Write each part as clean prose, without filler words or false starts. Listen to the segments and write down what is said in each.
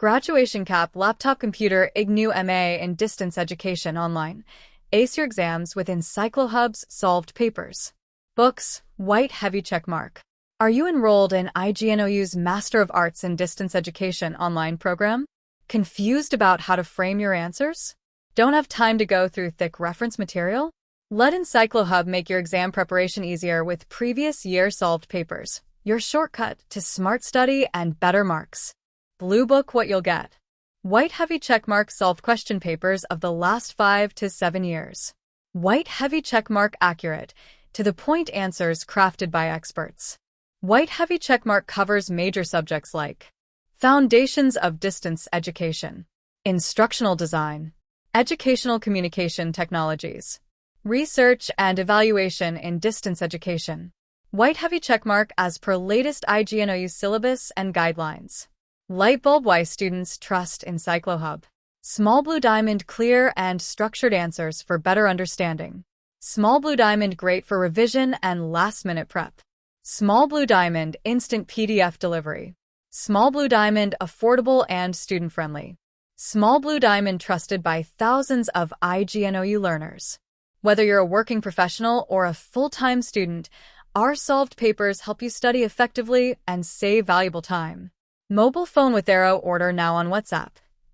Graduation Cap Laptop Computer Ignou MA in Distance Education Online. Ace your exams with EncycloHub's solved papers. Books, white heavy checkmark. Are you enrolled in Ignou's Master of Arts in Distance Education online program? Confused about how to frame your answers? Don't have time to go through thick reference material? Let EncycloHub make your exam preparation easier with previous year solved papers, your shortcut to smart study and better marks. Blue Book what you'll get. White heavy checkmark solved question papers of the last 5 to 7 years. White heavy checkmark accurate, to the point answers crafted by experts. White heavy checkmark covers major subjects like Foundations of Distance Education, Instructional Design, Educational Communication Technologies, Research and Evaluation in Distance Education. White heavy checkmark as per latest Ignou syllabus and guidelines. Lightbulb why students trust EncycloHub. Small blue diamond clear and structured answers for better understanding. Small blue diamond great for revision and last-minute prep. Small blue diamond instant PDF delivery. Small blue diamond affordable and student-friendly. Small blue diamond trusted by thousands of Ignou learners. Whether you're a working professional or a full-time student, our solved papers help you study effectively and save valuable time. Mobile phone with Arrow order now on WhatsApp,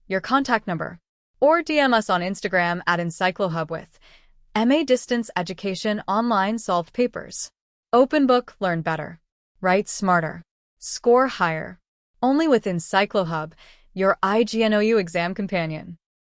your contact number, or DM us on Instagram at EncycloHub with MA Distance Education Online Solved Papers. Open book, learn better. Write smarter. Score higher. Only with EncycloHub, your Ignou exam companion.